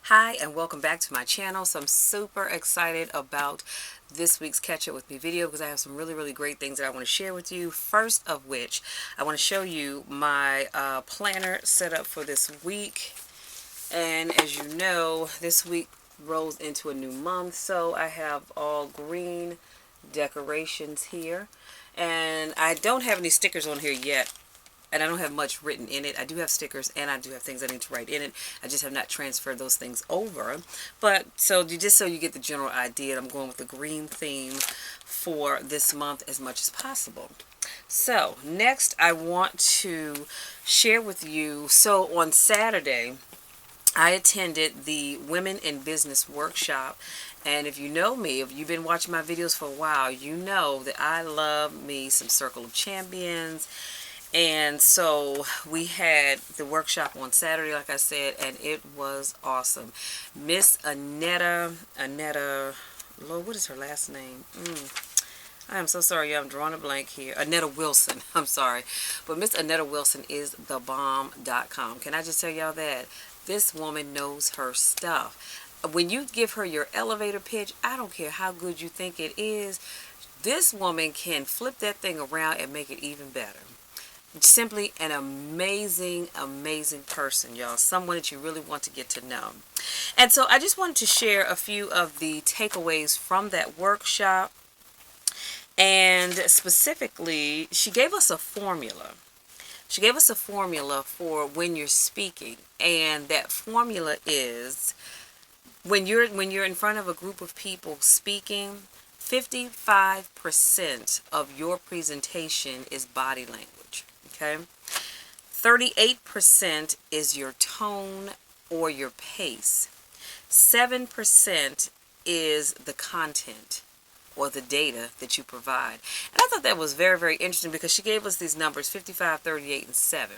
Hi and welcome back to my channel. So I'm super excited about this week's Catch Up With Me video because I have some really great things that I want to share with you. First of which, I want to show you my planner set up for this week. And as you know, this week rolls into a new month, so I have all green decorations here. And I don't have any stickers on here yet. And I don't have much written in it. I do have stickers and I do have things I need to write in it. I just have not transferred those things over. But so you get the general idea, I'm going with the green theme for this month as much as possible. So next I want to share with you, so on Saturday I attended the Women in Business workshop. And if you know me, if you've been watching my videos for a while, you know that I love me some Circle of Champions. And so we had the workshop on Saturday, like I said, and it was awesome. Miss Annetta, Lord, what is her last name? I am so sorry, I'm drawing a blank here. Annetta Wilson, I'm sorry. But Miss Annetta Wilson is thebomb.com. Can I just tell y'all that? This woman knows her stuff. When you give her your elevator pitch, I don't care how good you think it is, this woman can flip that thing around and make it even better. Simply an amazing person, y'all. Someone that you really want to get to know. And so I just wanted to share a few of the takeaways from that workshop. And specifically, she gave us a formula. She gave us a formula for when you're speaking. And that formula is when you're in front of a group of people speaking, 55% of your presentation is body language. Okay, 38% is your tone or your pace. 7% is the content or the data that you provide. And I thought that was very interesting because she gave us these numbers, 55, 38, and 7.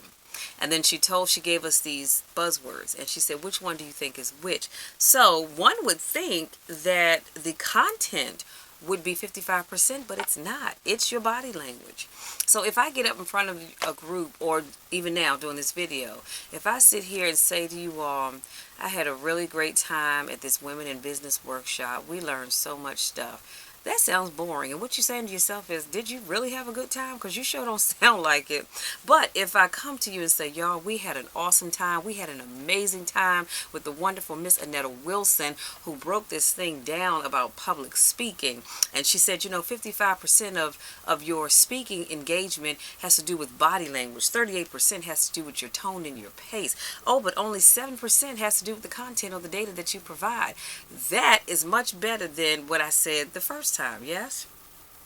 And then she gave us these buzzwords, and she said, which one do you think is which? So one would think that the content would be 55%, but it's not. It's your body language. So if I get up in front of a group, or even now doing this video, if I sit here and say to you all, I had a really great time at this Women in Business workshop, we learned so much stuff, that sounds boring. And what you're saying to yourself is, did you really have a good time? Because you sure don't sound like it. But if I come to you and say, y'all, we had an awesome time. We had an amazing time with the wonderful Miss Annetta Wilson, who broke this thing down about public speaking. And she said, 55% of your speaking engagement has to do with body language. 38% has to do with your tone and your pace. Oh, but only 7% has to do with the content or the data that you provide. That is much better than what I said the first time. Yes,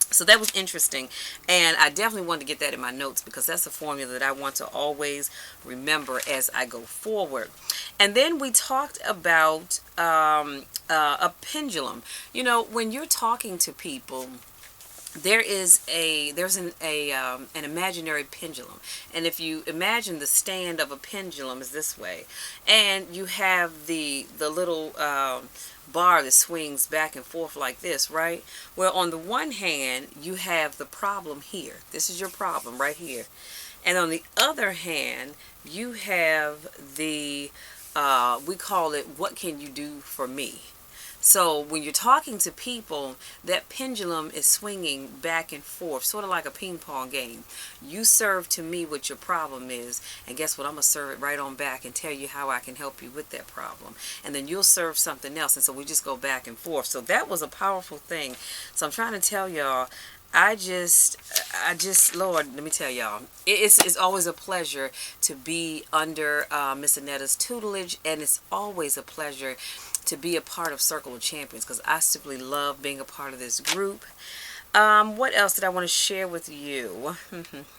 so that was interesting, and I definitely wanted to get that in my notes because that's a formula that I want to always remember as I go forward. And then we talked about a pendulum. When you're talking to people, there's an imaginary pendulum, and if you imagine the stand of a pendulum is this way, and you have the little bar that swings back and forth like this, right? Well, on the one hand, you have the problem here. This is your problem right here. And on the other hand, you have the, we call it, what can you do for me? So when you're talking to people, that pendulum is swinging back and forth, sort of like a ping pong game. You serve to me what your problem is, and guess what? I'm going to serve it right on back and tell you how I can help you with that problem. And then you'll serve something else, and so we just go back and forth. So that was a powerful thing. So I'm trying to tell y'all, I just, Lord, let me tell y'all, it's always a pleasure to be under Miss Annetta's tutelage, and it's always a pleasure to be a part of Circle of Champions because I simply love being a part of this group. What else did I want to share with you?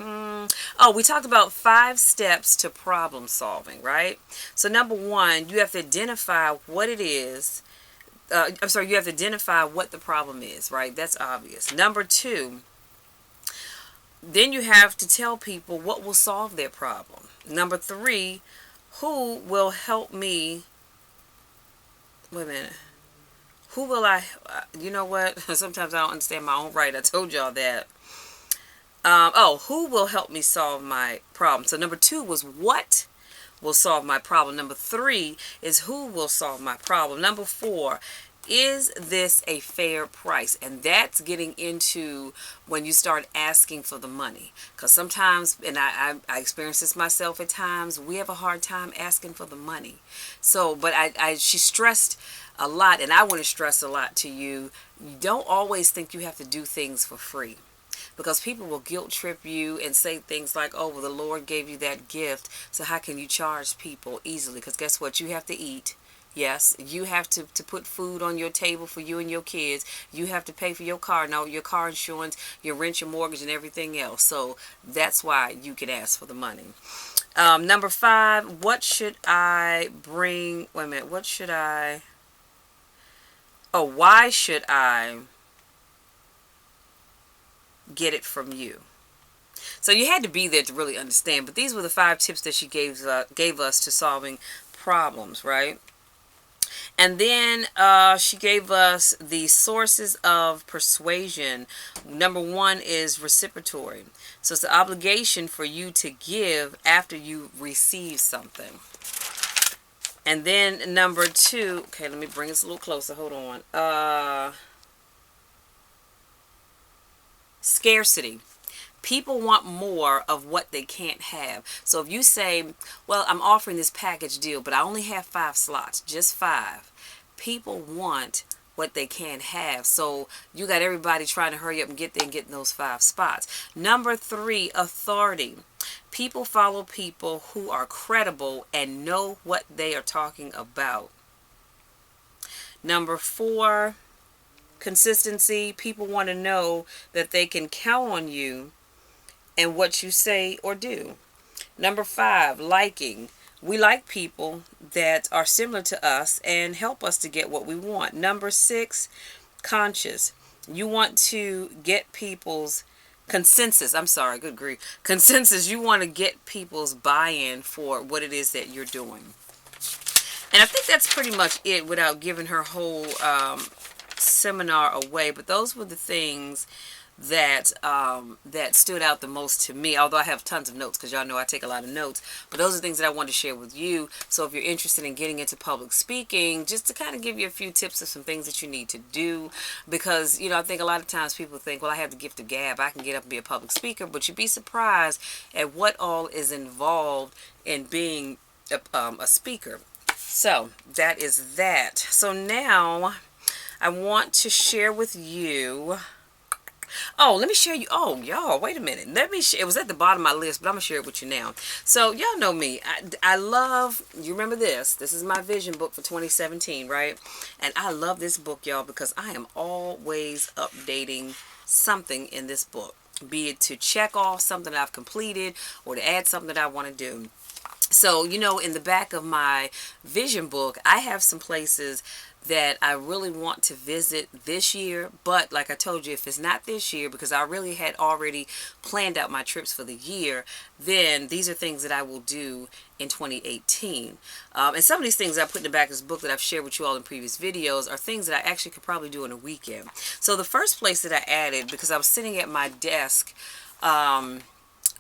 Oh, we talked about 5 steps to problem solving, right? So number 1, you have to identify what it is. You have to identify what the problem is, right? That's obvious. Number 2, then you have to tell people what will solve their problem. Number 3, who will help me. Wait a minute. Who will I, you know what? Sometimes I don't understand my own right. I told y'all that. Who will help me solve my problem? So number 2 was what will solve my problem. Number 3 is who will solve my problem. Number 4, is this a fair price? And that's getting into when you start asking for the money. Because sometimes, and I experience this myself at times, we have a hard time asking for the money. So, but she stressed a lot, and I want to stress a lot to you. You don't always think you have to do things for free. Because people will guilt trip you and say things like, oh, well, the Lord gave you that gift, so how can you charge people easily? Because guess what? You have to eat. Yes, you have to put food on your table for you and your kids. You have to pay for your car, no, your car insurance, your rent, your mortgage, and everything else. So that's why you can ask for the money. Number 5, what should I bring? Wait a minute. What should I? Oh, why should I get it from you? So you had to be there to really understand. But these were the 5 tips that she gave us to solving problems, right? And then she gave us the sources of persuasion. Number 1 is reciprocatory. So it's the obligation for you to give after you receive something. And then number 2, okay, let me bring this a little closer. Hold on. Scarcity. People want more of what they can't have. So if you say, well, I'm offering this package deal, but I only have 5 slots, just 5. People want what they can't have. So you got everybody trying to hurry up and get there and get in those 5 spots. Number 3, authority. People follow people who are credible and know what they are talking about. Number 4, consistency. People want to know that they can count on you and what you say or do. Number 5, liking. We like people that are similar to us and help us to get what we want. Number 6, conscious. You want to get people's consensus. I'm sorry, good grief. Consensus. You want to get people's buy-in for what it is that you're doing. And I think that's pretty much it without giving her whole seminar away. But those were the things that stood out the most to me, although I have tons of notes because y'all know I take a lot of notes, but those are things that I want to share with you. So if you're interested in getting into public speaking, just to kind of give you a few tips of some things that you need to do, because I think a lot of times people think, well, I have the gift of gab, I can get up and be a public speaker, but you'd be surprised at what all is involved in being a speaker. So that is that. So now I want to share with you. Oh, let me share you. Oh, y'all, wait a minute. Let me share. It was at the bottom of my list, but I'm going to share it with you now. So, y'all know me. I love, you remember this. This is my vision book for 2017, right? And I love this book, y'all, because I am always updating something in this book. Be it to check off something that I've completed or to add something that I want to do. So, in the back of my vision book, I have some places that I really want to visit this year. But like I told you, if it's not this year, because I really had already planned out my trips for the year, then these are things that I will do in 2018. And some of these things I put in the back of this book that I've shared with you all in previous videos are things that I actually could probably do in a weekend. So the first place that I added, because I was sitting at my desk a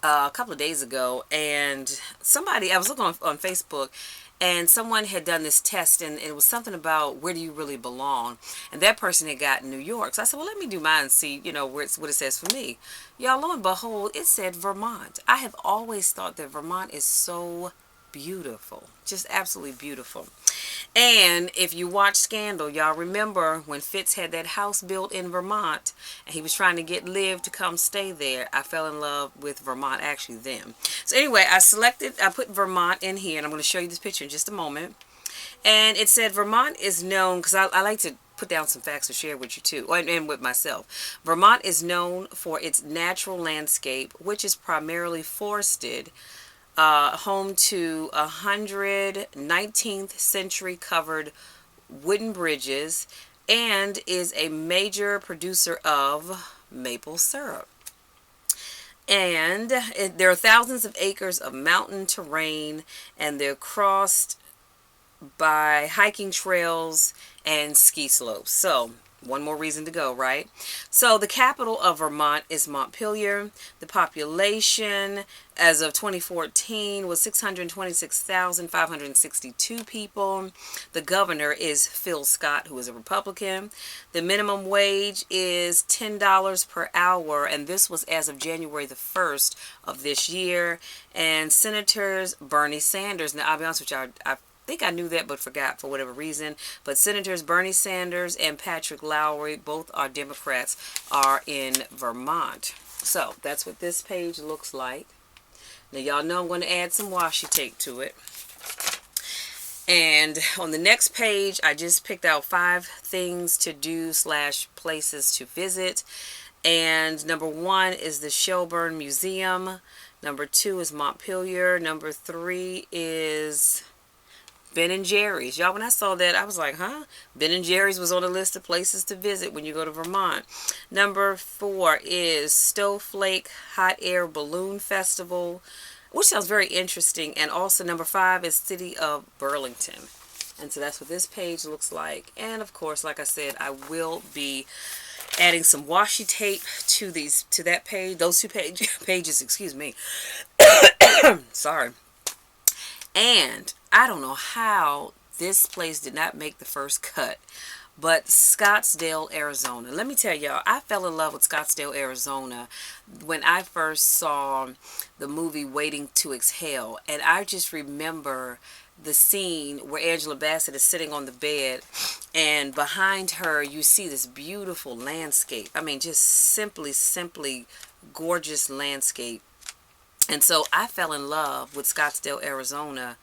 couple of days ago, and I was looking on Facebook, and someone had done this test, and it was something about where do you really belong, and that person had gotten New York. So I said, well, let me do mine and see what it says for me. Y'all, lo and behold, it said Vermont. I have always thought that Vermont is so beautiful, just absolutely beautiful. And if you watch Scandal, y'all remember when Fitz had that house built in Vermont and he was trying to get Liv to come stay there. I fell in love with Vermont actually then. So anyway, I put Vermont in here, and I'm going to show you this picture in just a moment. And it said Vermont is known, because I like to put down some facts to share with you too, and with myself. Vermont is known for its natural landscape, which is primarily forested, home to 100 19th century covered wooden bridges, and is a major producer of maple syrup. And there are thousands of acres of mountain terrain, and they're crossed by hiking trails and ski slopes. So one more reason to go, right? So the capital of Vermont is Montpelier. The population as of 2014 was 626,562 people. The governor is Phil Scott, who is a Republican. The minimum wage is $10 per hour, and this was as of January the 1st of this year. And Senators Bernie Sanders, now I'll be honest with you, I think I knew that but forgot for whatever reason, but Senators Bernie Sanders and Patrick Lowry, both are Democrats, are in Vermont. So that's what this page looks like. Now y'all know I'm going to add some washi tape to it. And on the next page, I just picked out 5 things to do / places to visit. And number 1 is the Shelburne Museum. Number 2 is Montpelier. Number 3 is Ben and Jerry's. Y'all, when I saw that, I was like, huh? Ben and Jerry's was on the list of places to visit when you go to Vermont. Number 4 is Snowflake Hot Air Balloon Festival, which sounds very interesting. And also number 5 is City of Burlington. And so that's what this page looks like. And of course, like I said, I will be adding some washi tape to that page, those 2 pages, excuse me. Sorry. And I don't know how this place did not make the first cut, but Scottsdale, Arizona. Let me tell y'all, I fell in love with Scottsdale, Arizona when I first saw the movie Waiting to Exhale. And I just remember the scene where Angela Bassett is sitting on the bed, and behind her you see this beautiful landscape. I mean, just simply gorgeous landscape. And so I fell in love with Scottsdale, Arizona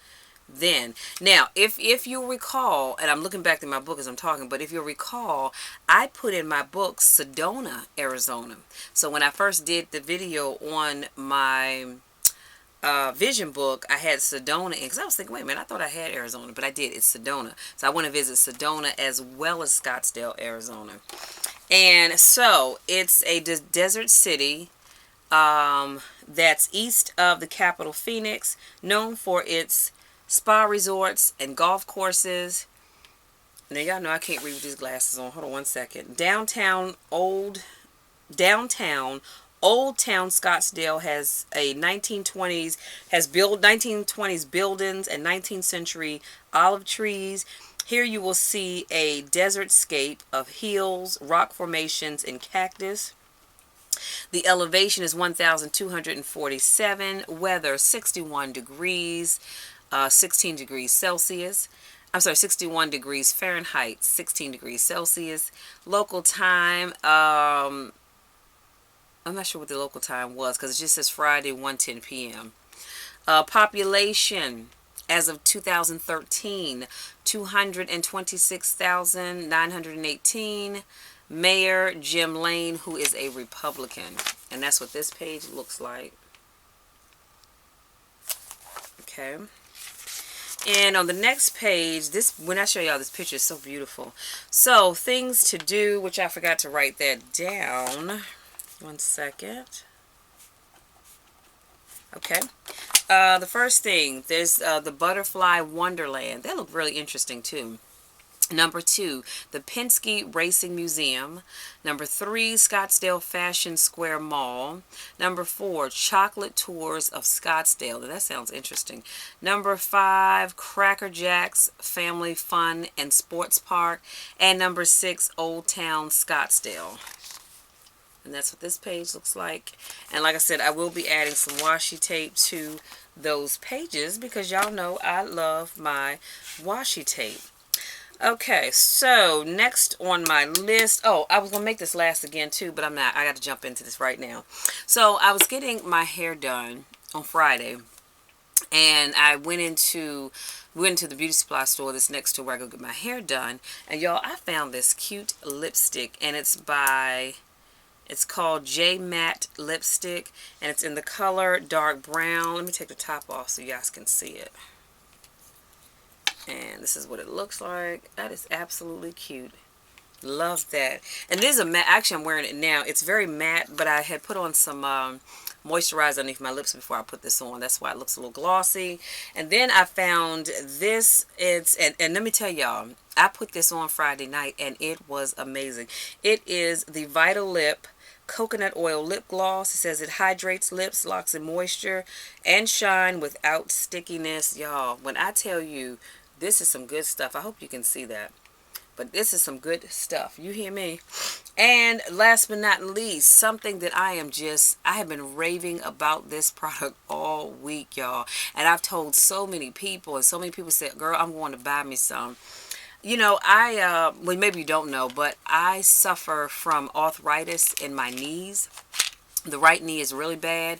then. Now, if you'll recall, and I'm looking back through my book as I'm talking, but if you'll recall, I put in my book Sedona, Arizona. So when I first did the video on my vision book, I had Sedona in, because I was thinking, wait a minute, I thought I had Arizona, but I did. It's Sedona. So I want to visit Sedona as well as Scottsdale, Arizona. And so it's a desert city that's east of the capital, Phoenix, known for its spa resorts and golf courses. Now y'all know I can't read with these glasses on. Hold on one second. Downtown Old Town Scottsdale has a 1920s buildings and 19th century olive trees. Here you will see a desert scape of hills, rock formations, and cactus. The elevation is 1,247. Weather 61 degrees, 16 degrees Celsius. I'm sorry, 61 degrees Fahrenheit, 16 degrees Celsius. Local time, I'm not sure what the local time was because it just says Friday, 1:10 p.m. Population as of 2013, 226,918. Mayor Jim Lane, who is a Republican. And that's what this page looks like. Okay. And on the next page, when I show y'all this picture, is so beautiful. So, things to do, which I forgot to write that down. One second. Okay. The first thing, there's the Butterfly Wonderland. That looked really interesting, too. Number 2, the Penske Racing Museum. Number 3, Scottsdale Fashion Square Mall. Number 4, Chocolate Tours of Scottsdale. Now, that sounds interesting. Number 5, Cracker Jack's Family Fun and Sports Park. And number 6, Old Town Scottsdale. And that's what this page looks like. And like I said, I will be adding some washi tape to those pages because y'all know I love my washi tape. Okay, so next on my list, I was going to make this last again too, but I'm not. I got to jump into this right now. So I was getting my hair done on Friday, and I went into the beauty supply store that's next to where I go get my hair done. And y'all, I found this cute lipstick, and it's called J Matte Lipstick, and it's in the color dark brown. Let me take the top off so you guys can see it. And this is what it looks like. That is absolutely cute. Love that. And this is a matte. Actually, I'm wearing it now. It's very matte, but I had put on some moisturize underneath my lips before I put this on. That's why it looks a little glossy. And then I found this. And let me tell y'all, I put this on Friday night and it was amazing. It is the Vital Lip coconut oil lip gloss. It says it hydrates lips, locks in moisture and shine without stickiness. Y'all, when I tell you, this is some good stuff. I hope you can see that. But this is some good stuff. You hear me? And last but not least, something that I have been raving about this product all week, y'all. And I've told so many people, and so many people said, girl, I'm going to buy me some. You know, well, maybe you don't know, but I suffer from arthritis in my knees. The right knee is really bad.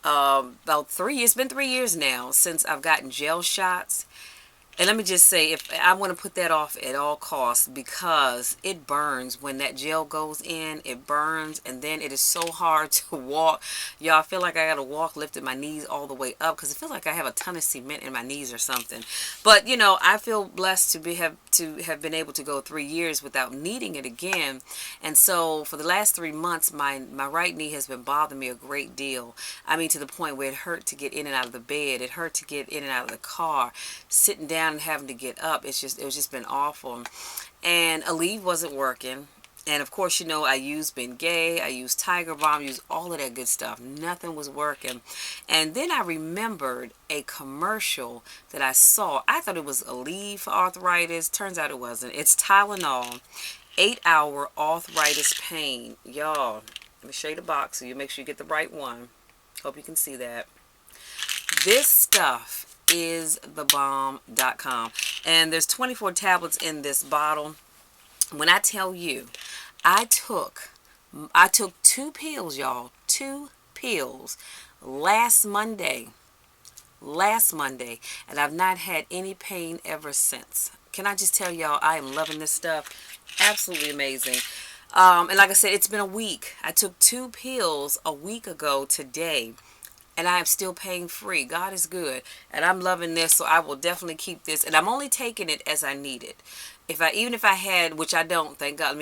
It's been 3 years now since I've gotten gel shots. And let me just say, if I want to put that off at all costs, because it burns when that gel goes in. It burns, and then it is so hard to walk. Y'all, I feel like I got to walk lifting my knees all the way up because it feels like I have a ton of cement in my knees or something. But you know, I feel blessed to have been able to go 3 years without needing it again. And so for the last 3 months, my right knee has been bothering me a great deal. I mean, to the point where it hurt to get in and out of the bed. It hurt to get in and out of the car, sitting down and having to get up. It was just been awful. And Aleve wasn't working. And of course, you know, I used Bengay, I used Tiger Balm, used all of that good stuff. Nothing was working. And then I remembered a commercial that I saw. I thought it was Aleve for arthritis. Turns out it wasn't. It's Tylenol, 8-hour arthritis pain. Y'all, let me show you the box so you make sure you get the right one. Hope you can see that. This stuff is thebomb.com, and there's 24 tablets in this bottle. When I tell you, I took 2 pills, y'all, 2 pills last Monday, and I've not had any pain ever since. Can I just tell y'all, I am loving this stuff. Absolutely amazing. And like I said, it's been a week. I took 2 pills a week ago today, and I am still pain free. God is good, and I'm loving this, so I will definitely keep this. And I'm only taking it as I need it. Even if I had, which I don't, thank God,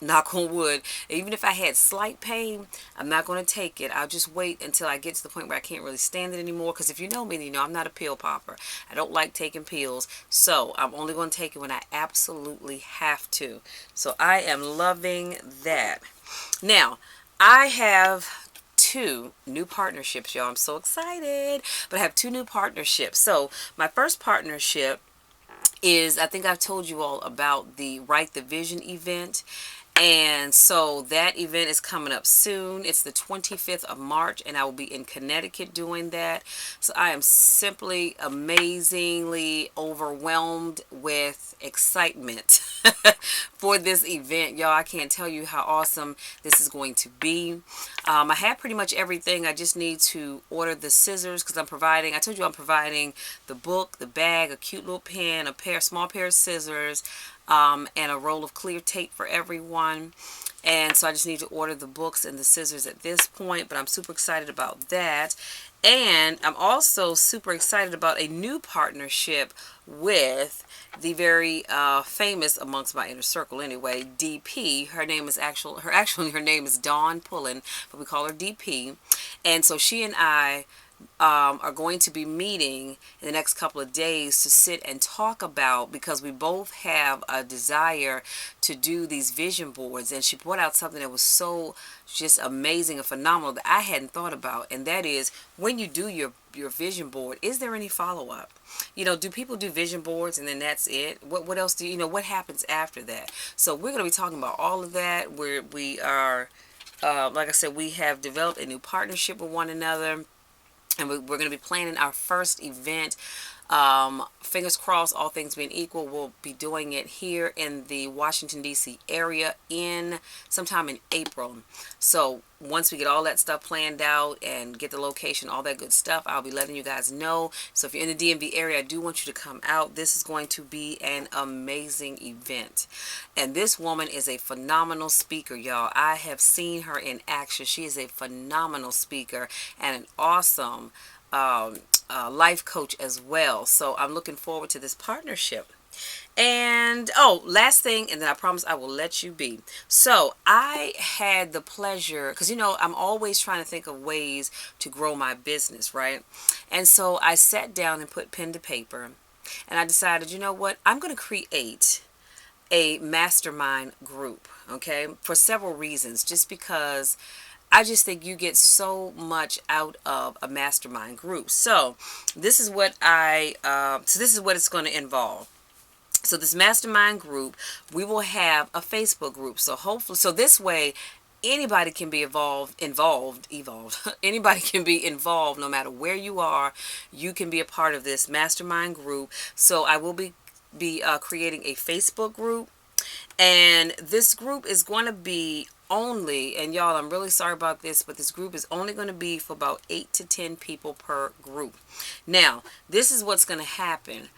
knock on wood, even if I had slight pain, I'm not going to take it. I'll just wait until I get to the point where I can't really stand it anymore. Because if you know me, you know I'm not a pill popper. I don't like taking pills, so I'm only going to take it when I absolutely have to. So I am loving that. Now, I have 2 new partnerships, y'all. I'm so excited. But I have 2 new partnerships. So my first partnership is, I think I've told you all about the Write the Vision event. And so that event is coming up soon. It's the 25th of March, and I will be in Connecticut doing that. So I am simply amazingly overwhelmed with excitement for this event. Y'all, I can't tell you how awesome this is going to be. I have pretty much everything. I just need to order the scissors because I told you I'm providing the book, the bag, a cute little pen, small pair of scissors, and a roll of clear tape for everyone. And so I just need to order the books and the scissors at this point, but I'm super excited about that. And I'm also super excited about a new partnership with the very famous, amongst my inner circle anyway, DP. Her name is her name is Dawn Pullen, but we call her DP. And so she and I are going to be meeting in the next couple of days to sit and talk about, because we both have a desire to do these vision boards. And she brought out something that was so just amazing and phenomenal that I hadn't thought about, and that is, when you do your vision board, is there any follow-up? You know, do people do vision boards and then that's it? What else do you know? What happens after that? So we're going to be talking about all of that. We are like I said, we have developed a new partnership with one another. And we're going to be planning our first event. Fingers crossed, all things being equal, we'll be doing it here in the Washington, D.C. area sometime in April. So once we get all that stuff planned out and get the location, all that good stuff, I'll be letting you guys know. So if you're in the DMV area, I do want you to come out. This is going to be an amazing event. And this woman is a phenomenal speaker, y'all. I have seen her in action. She is a phenomenal speaker and an awesome life coach as well. So I'm looking forward to this partnership. And oh, last thing, and then I promise I will let you be. So I had the pleasure, because I'm always trying to think of ways to grow my business, right? And so I sat down and put pen to paper, and I decided, you know what, I'm going to create a mastermind group, okay, for several reasons. Just because I just think you get so much out of a mastermind group. So this is what it's going to involve. So this mastermind group, we will have a Facebook group. So hopefully, so this way, anybody can be evolved. Anybody can be involved, no matter where you are. You can be a part of this mastermind group. So I will be creating a Facebook group, and this group is going to be only, and y'all, I'm really sorry about this, but this group is only going to be for about 8 to 10 people per group. Now, this is what's going to happen.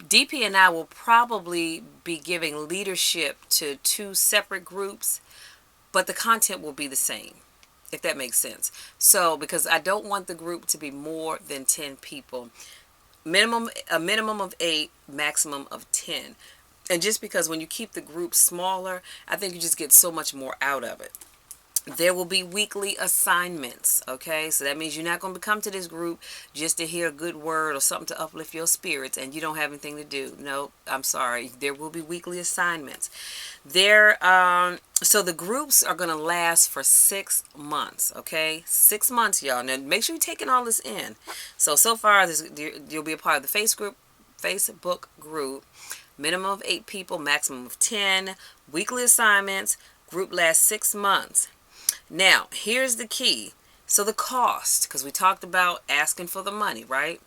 DP and I will probably be giving leadership to 2 separate groups, but the content will be the same, if that makes sense. So, because I don't want the group to be more than 10 people. A minimum of 8, maximum of 10. And just because when you keep the group smaller, I think you just get so much more out of it. There will be weekly assignments, okay? So that means you're not going to come to this group just to hear a good word or something to uplift your spirits and you don't have anything to do. No, I'm sorry. There will be weekly assignments. So the groups are going to last for 6 months, okay? 6 months, y'all. Now, make sure you're taking all this in. So far, you'll be a part of the Facebook group. Minimum of 8 people, maximum of 10. Weekly assignments. Group lasts 6 months. Now, here's the key. So the cost, because we talked about asking for the money, right?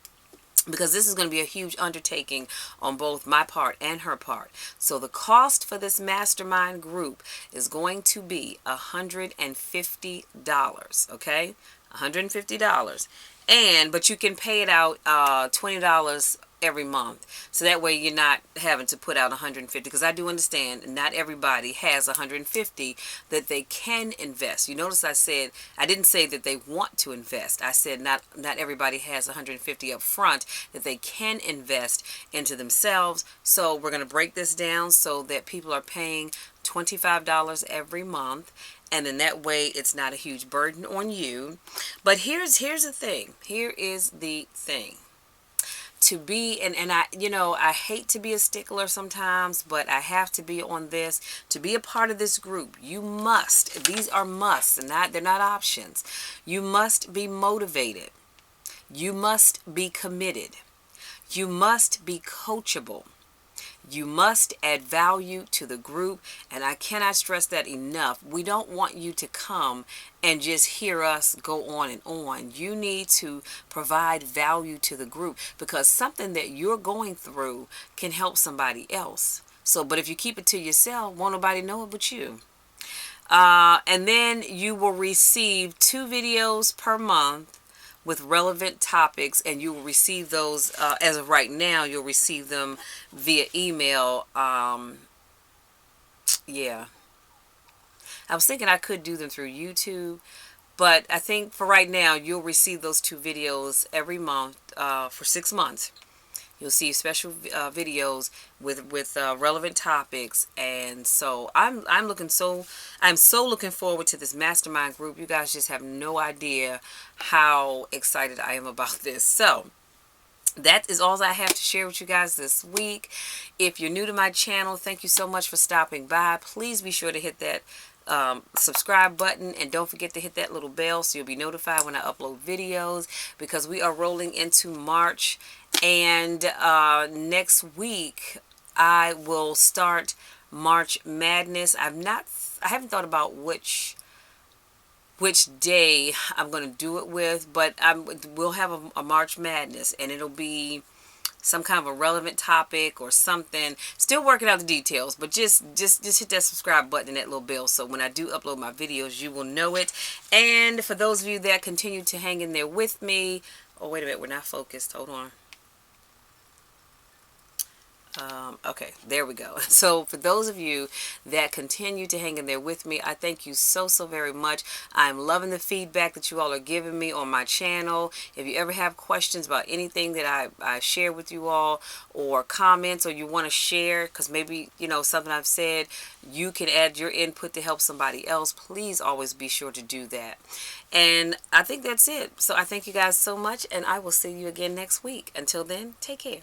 Because this is going to be a huge undertaking on both my part and her part. So the cost for this mastermind group is going to be $150, okay? $150. But you can pay it out $20 every month. So that way you're not having to put out $150, because I do understand not everybody has $150 that they can invest. You notice I didn't say that they want to invest. I said not everybody has $150 up front that they can invest into themselves. So we're going to break this down so that people are paying $25 every month, and then that way it's not a huge burden on you. But here's the thing. Here is the thing. To be, and I hate to be a stickler sometimes, but I have to be on this. To be a part of this group, you must, these are musts, and they're not options. You must be motivated. You must be committed. You must be coachable. You must add value to the group, and I cannot stress that enough. We don't want you to come and just hear us go on and on. You need to provide value to the group, because something that you're going through can help somebody else. But if you keep it to yourself, won't nobody know it but you. And then you will receive 2 videos per month with relevant topics, and you will receive those, as of right now, you'll receive them via email. Yeah. I was thinking I could do them through YouTube, but I think for right now, you'll receive those 2 videos every month for 6 months. You'll see special videos with relevant topics, and so I'm so looking forward to this mastermind group. You guys just have no idea how excited I am about this. So that is all I have to share with you guys this week. If you're new to my channel, thank you so much for stopping by. Please be sure to hit that subscribe button, and don't forget to hit that little bell so you'll be notified when I upload videos, because we are rolling into March, and next week I will start March Madness. I haven't thought about which day I'm going to do it with, but we'll have a March Madness, and it'll be some kind of a relevant topic or something. Still working out the details, but just hit that subscribe button and that little bell, so when I do upload my videos, you will know it. And for those of you that continue to hang in there with me, oh wait a minute, we're not focused. Hold on. Okay, there we go. So for those of you that continue to hang in there with me, I thank you so, so very much. I'm loving the feedback that you all are giving me on my channel. If you ever have questions about anything that I share with you all, or comments, or you want to share, because maybe, something I've said, you can add your input to help somebody else, please always be sure to do that. And I think that's it. So I thank you guys so much, and I will see you again next week. Until then, take care.